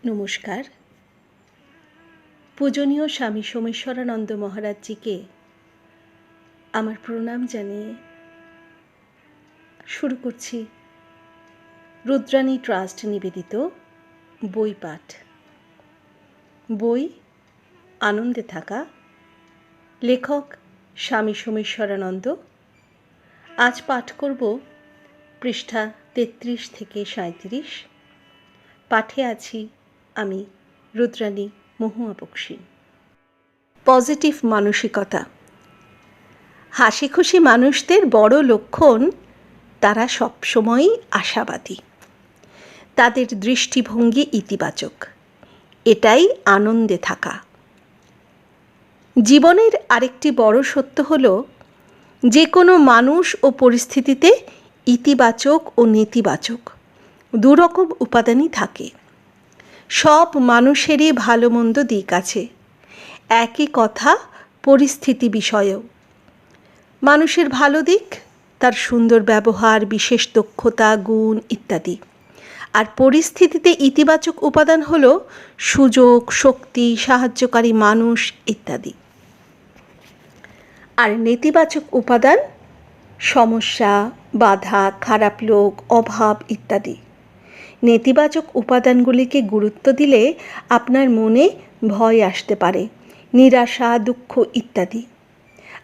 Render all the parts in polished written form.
নমস্কার। পূজনীয় স্বামী সোমেশ্বরানন্দ মহারাজজিকে আমার প্রণাম জানিয়ে শুরু করছি রুদ্রাণী ট্রাস্ট নিবেদিত বই পাঠ। বই আনন্দে থাকা, লেখক স্বামী সোমেশ্বরানন্দ। আজ পাঠ করব পৃষ্ঠা 33 থেকে 37। পাঠে আছি আমি রুদ্রাণী মহুয়া বক্সী। পজিটিভ মানসিকতা। হাসি খুশি মানুষদের বড় লক্ষণ তারা সবসময়ই আশাবাদী। তাদের দৃষ্টিভঙ্গি ইতিবাচক। এটাই আনন্দে থাকা। জীবনের আরেকটি বড় সত্য হল, যে কোনো মানুষ ও পরিস্থিতিতে ইতিবাচক ও নেতিবাচক দুরকম উপাদানই থাকে। সব মানুষেরই ভালো মন্দ দিক আছে। একই কথা পরিস্থিতি বিষয়েও। মানুষের ভালো দিক তার সুন্দর ব্যবহার, বিশেষ দক্ষতা, গুণ ইত্যাদি। আর পরিস্থিতিতে ইতিবাচক উপাদান হলো সুযোগ, শক্তি, সাহায্যকারী মানুষ ইত্যাদি। আর নেতিবাচক উপাদান সমস্যা, বাধা, খারাপ লোক, অভাব ইত্যাদি। নেতিবাচক উপাদানগুলিকে গুরুত্ব দিলে আপনার মনে ভয় আসতে পারে, নিরাশা, দুঃখ ইত্যাদি।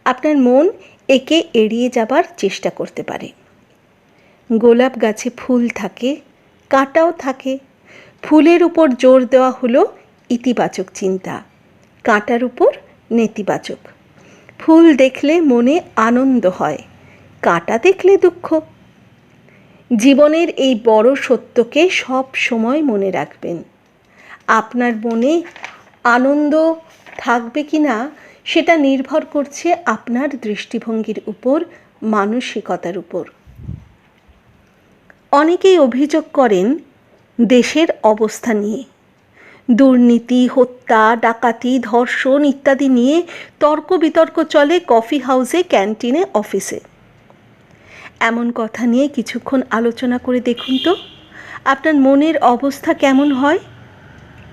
আপনার মন একে এড়িয়ে যাবার চেষ্টা করতে পারে। গোলাপ গাছে ফুল থাকে, কাঁটাও থাকে। ফুলের উপর জোর দেওয়া হলো ইতিবাচক চিন্তা, কাঁটার উপর নেতিবাচক। ফুল দেখলে মনে আনন্দ হয়, কাঁটা দেখলে দুঃখ। জীবনের এই বড় সত্যকে সব সময় মনে রাখবেন। আপনার মনে আনন্দ থাকবে কি না সেটা নির্ভর করছে আপনার দৃষ্টিভঙ্গির উপর, মানসিকতার উপর। অনেকেই অভিযোগ করেন দেশের অবস্থা নিয়ে। দুর্নীতি, হত্যা, ডাকাতি, ধর্ষণ ইত্যাদি নিয়ে তর্ক বিতর্ক চলে কফি হাউসে, ক্যান্টিনে, অফিসে। এমন কথা নিয়ে কিছুক্ষণ আলোচনা করে দেখুন তো আপনার মনের অবস্থা কেমন হয়।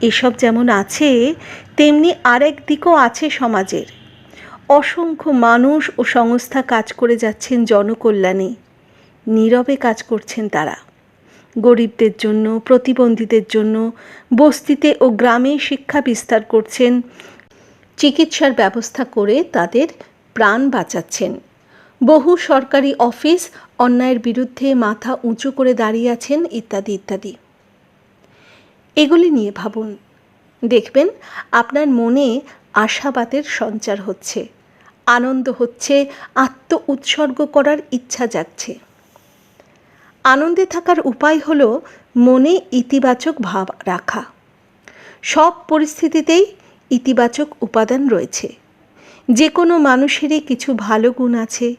এসব যেমন আছে, তেমনি আরেক দিকও আছে সমাজের। অসংখ্য মানুষ ও সংস্থা কাজ করে যাচ্ছেন জনকল্যাণে। নীরবে কাজ করছেন তারা। গরিবদের জন্য, প্রতিবন্ধীদের জন্য, বস্তিতে ও গ্রামে শিক্ষা বিস্তার করছেন, চিকিৎসার ব্যবস্থা করে তাদের প্রাণ বাঁচাচ্ছেন। বহু সরকারি অফিস অন্যায়ের বিরুদ্ধে মাথা উঁচু করে দাঁড়িয়ে আছেন ইত্যাদি ইত্যাদি। এগুলি নিয়ে ভাবুন। দেখবেন আপনার মনে আশাবাদের সঞ্চার হচ্ছে, আনন্দ হচ্ছে, আত্ম উৎসর্গ করার ইচ্ছা জাগছে। আনন্দে থাকার উপায় হলো মনে ইতিবাচক ভাব রাখা। সব পরিস্থিতিতেই ইতিবাচক উপাদান রয়েছে। যে কোনো মানুষেরই কিছু ভালো গুণ আছে,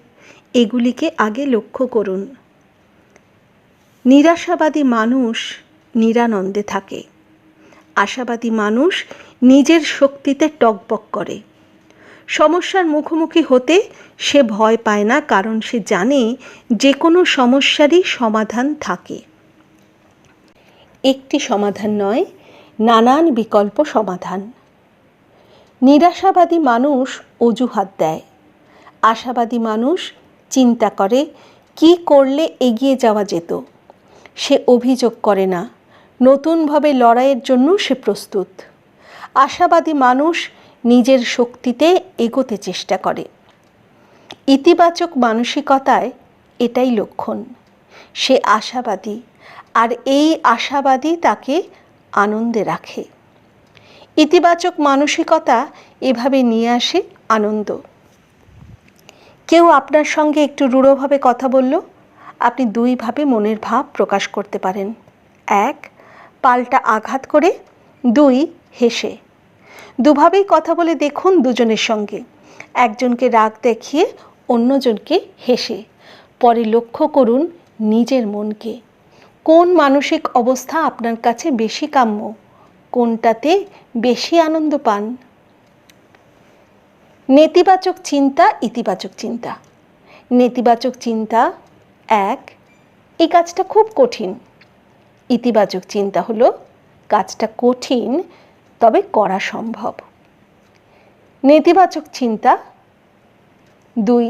এগুলিকে আগে লক্ষ্য করুন। নিরাশাবাদী মানুষ নিরানন্দে থাকে। আশাবাদী মানুষ নিজের শক্তিতে টগবগ করে। সমস্যার মুখোমুখি হতে সে ভয় পায় না, কারণ সে জানে যে কোনো সমস্যারই সমাধান থাকে। একটি সমাধান নয়, নানান বিকল্প সমাধান। নিরাশাবাদী মানুষ অজুহাত দেয়। আশাবাদী মানুষ চিন্তা করে কি করলে এগিয়ে যাওয়া যেত। সে অভিযোগ করে না, নতুনভাবে লড়াইয়ের জন্য সে প্রস্তুত। আশাবাদী মানুষ নিজের শক্তিতে এগোতে চেষ্টা করে। ইতিবাচক মানসিকতায় এটাই লক্ষণ। সে আশাবাদী, আর এই আশাবাদী তাকে আনন্দে রাখে। ইতিবাচক মানসিকতা এভাবে নিয়ে আসে আনন্দ। কেউ আপনার সঙ্গে একটু রূঢ়ভাবে কথা বলল, আপনি দুইভাবে মনের ভাব প্রকাশ করতে পারেন। 1, পাল্টা আঘাত করে। 2, হেসে। দুভাবেই কথা বলে দেখুন দুজনের সঙ্গে। একজনকে রাগ দেখিয়ে অন্যজনকে হেসে। পরে লক্ষ্য করুন নিজের মনকে। কোন মানসিক অবস্থা আপনার কাছে বেশি কাম্য, কোনটাতে বেশি আনন্দ পান। নেতিবাচক চিন্তা, ইতিবাচক চিন্তা। নেতিবাচক চিন্তা 1, এই কাজটা খুব কঠিন। ইতিবাচক চিন্তা হলো কাজটা কঠিন, তবে করা সম্ভব। নেতিবাচক চিন্তা 2,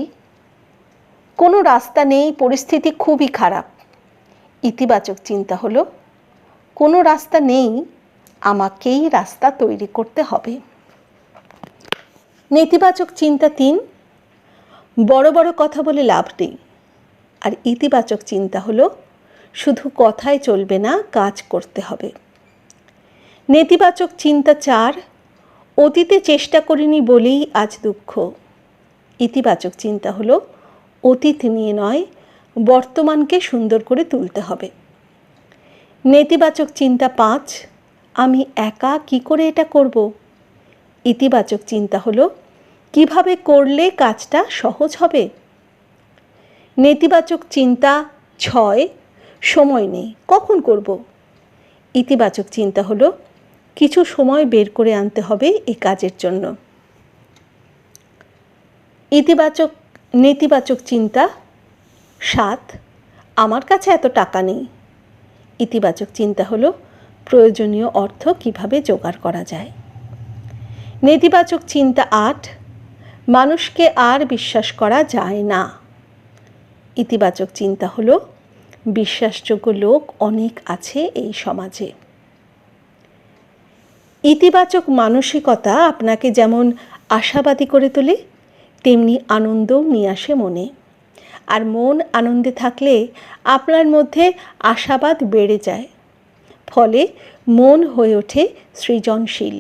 কোনো রাস্তা নেই, পরিস্থিতি খুবই খারাপ। ইতিবাচক চিন্তা হলো কোনো রাস্তা নেই, আমাকেই রাস্তা তৈরি করতে হবে। নেতিবাচক চিন্তা 3, বড় বড় কথা বলে লাভ নেই। আর ইতিবাচক চিন্তা হলো শুধু কথায় চলবে না, কাজ করতে হবে। নেতিবাচক চিন্তা 4, অতীতে চেষ্টা করিনি বলেই আজ দুঃখ। ইতিবাচক চিন্তা হলো অতীত নিয়ে নয়, বর্তমানকে সুন্দর করে তুলতে হবে। নেতিবাচক চিন্তা 5, আমি একা কি করে এটা করব। ইতিবাচক চিন্তা হলো কিভাবে করলে কাজটা সহজ হবে। নেতিবাচক চিন্তা 6, সময় নেই, কখন করব। ইতিবাচক চিন্তা হলো কিছু সময় বের করে আনতে হবে এই কাজের জন্য। নেতিবাচক চিন্তা 7, আমার কাছে এত টাকা নেই। ইতিবাচক চিন্তা হলো প্রয়োজনীয় অর্থ কিভাবে জোগাড় করা যায়। নেতিবাচক চিন্তা 8, মানুষকে আর বিশ্বাস করা যায় না। ইতিবাচক চিন্তা হলো বিশ্বাসযোগ্য লোক অনেক আছে এই সমাজে। ইতিবাচক মানসিকতা আপনাকে যেমন আশাবাদী করে তোলে, তেমনি আনন্দও নিয়ে আসে মনে। আর মন আনন্দে থাকলে আপনার মধ্যে আশাবাদ বেড়ে যায়, ফলে মন হয়ে ওঠে সৃজনশীল।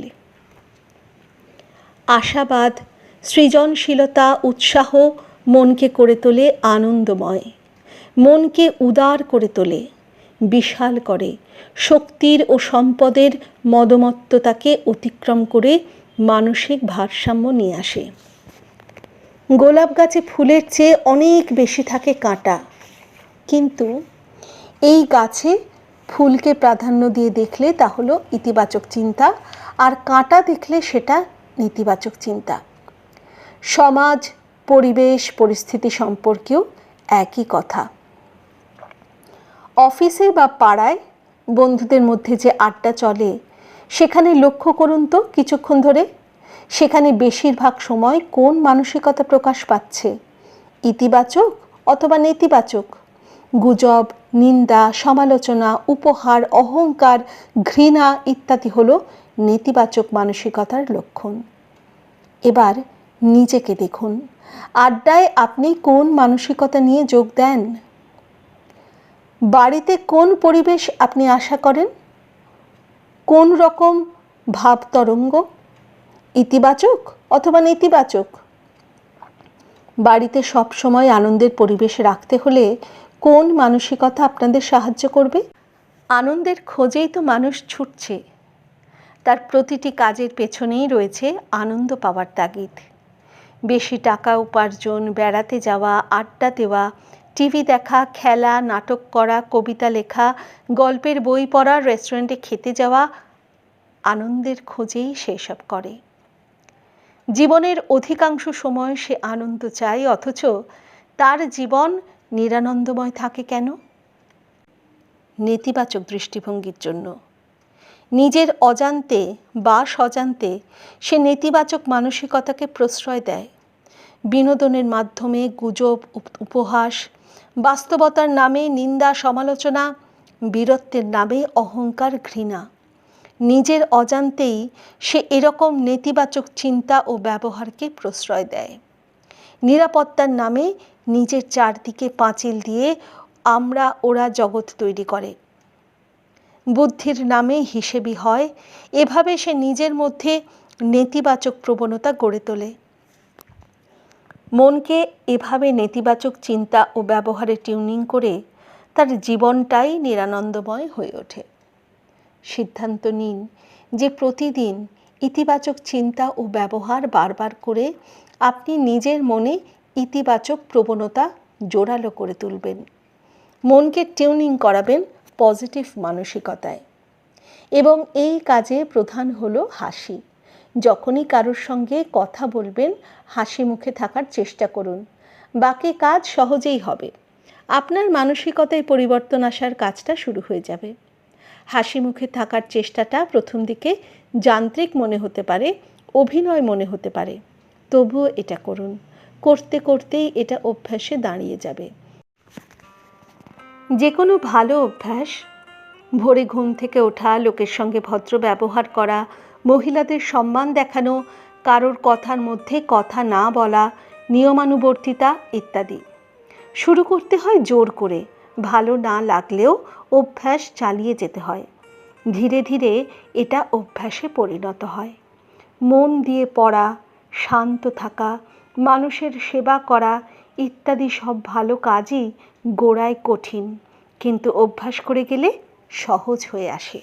আশাবাদ, সৃজনশীলতা, উৎসাহ মনকে করে তোলে আনন্দময়, মনকে উদার করে তোলে, বিশাল করে, শক্তির ও সম্পদের মদমত্ততাকে অতিক্রম করে মানসিক ভারসাম্য নিয়ে আসে। গোলাপ গাছে ফুলের চেয়ে অনেক বেশি থাকে কাঁটা, কিন্তু এই গাছে ফুলকে প্রাধান্য দিয়ে দেখলে তা হলো ইতিবাচক চিন্তা, আর কাঁটা দেখলে সেটা নেতিবাচক চিন্তা। সমাজ, পরিবেশ, পরিস্থিতি সম্পর্কেও একই কথা। অফিসে বা পাড়ায় বন্ধুদের মধ্যে যে আড্ডা চলে, সেখানে লক্ষ্য করুন তো কিছুক্ষণ ধরে, সেখানে বেশিরভাগ সময় কোন মানসিকতা প্রকাশ পাচ্ছে, ইতিবাচক অথবা নেতিবাচক। গুজব, নিন্দা, সমালোচনা, উপহার, অহংকার, ঘৃণা ইত্যাদি হলো নেতিবাচক মানসিকতার লক্ষণ। এবার নিজেকে দেখুন, আড্ডায় আপনি কোন মানসিকতা নিয়ে যোগ দেন? বাড়িতে কোন পরিবেশ আপনি আশা করেন? কোন রকম ভাব তরঙ্গ, ইতিবাচক অথবা নেতিবাচক? বাড়িতে সব সময় আনন্দের পরিবেশ রাখতে হলে কোন মানসিকতা আপনাদের সাহায্য করবে? আনন্দের খোঁজেই তো মানুষ ছুটছে, তার প্রতিটি কাজের পেছনেই রয়েছে আনন্দ পাওয়ার তাগিদ। বেশি টাকা উপার্জন, বেড়াতে যাওয়া, আড্ডা দেওয়া, টিভি দেখা, খেলা, নাটক করা, কবিতা লেখা, গল্পের বই পড়া, রেস্টুরেন্টে খেতে যাওয়া, আনন্দের খোঁজেই সেসব করে। জীবনের অধিকাংশ সময় সে আনন্দ চায়, অথচ তার জীবন নিরানন্দময় থাকে কেন? নেতিবাচক দৃষ্টিভঙ্গির জন্য। নিজের অজান্তে বা স্বজান্তে সে নেতিবাচক মানসিকতাকে প্রশ্রয় দেয়। বিনোদনের মাধ্যমে গুজব, উপহাস, বাস্তবতার নামে নিন্দা, সমালোচনা, বীরত্বের নামে অহংকার, ঘৃণা। নিজের অজান্তেই সে এরকম নেতিবাচক চিন্তা ও ব্যবহারকে প্রশ্রয় দেয়। নিরাপত্তার নামে নিজের চারদিকে পাঁচিল দিয়ে আমরা ওরা জগৎ তৈরি করে। বুদ্ধির নামে হিসেবি হয়, এভাবে সে নিজের মধ্যে নেতিবাচক প্রবণতা গড়ে তোলে। মনকে এভাবে নেতিবাচক চিন্তা ও ব্যবহারে টিউনিং করে তার জীবনটাই নিরানন্দময় হয়ে ওঠে। সিদ্ধান্ত নিন যে প্রতিদিন ইতিবাচক চিন্তা ও ব্যবহার বারবার করে আপনি নিজের মনে ইতিবাচক প্রবণতা জোরালো করে তুলবেন। মনকে টিউনিং করাবেন পজিটিভ মানসিকতায়। এবং এই কাজে প্রধান হলো হাসি। যখনই কারোর সঙ্গে কথা বলবেন, হাসি মুখে থাকার চেষ্টা করুন, বাকি কাজ সহজেই হবে। আপনার মানসিকতায় পরিবর্তন আসার কাজটা শুরু হয়ে যাবে। হাসি মুখে থাকার চেষ্টাটা প্রথম দিকে যান্ত্রিক মনে হতে পারে, অভিনয় মনে হতে পারে, তবুও এটা করুন। করতে করতেই এটা অভ্যাসে দাঁড়িয়ে যাবে। যে কোনো ভালো অভ্যাস, ভোরে ঘুম থেকে ওঠা, লোকের সঙ্গে ভদ্র ব্যবহার করা, মহিলাদের সম্মান দেখানো, কারোর কথার মধ্যে কথা না বলা, নিয়মানুবর্তিতা ইত্যাদি। শুরু করতে হয় জোর করে, ভালো না লাগলেও অভ্যাস চালিয়ে যেতে হয়। ধীরে ধীরে এটা অভ্যাসে পরিণত হয়। মন দিয়ে পড়া, শান্ত থাকা, মানুষের সেবা করা ইত্যাদি সব ভালো কাজই গোড়ায় কঠিন, কিন্তু অভ্যাস করে গেলে সহজ হয়ে আসে।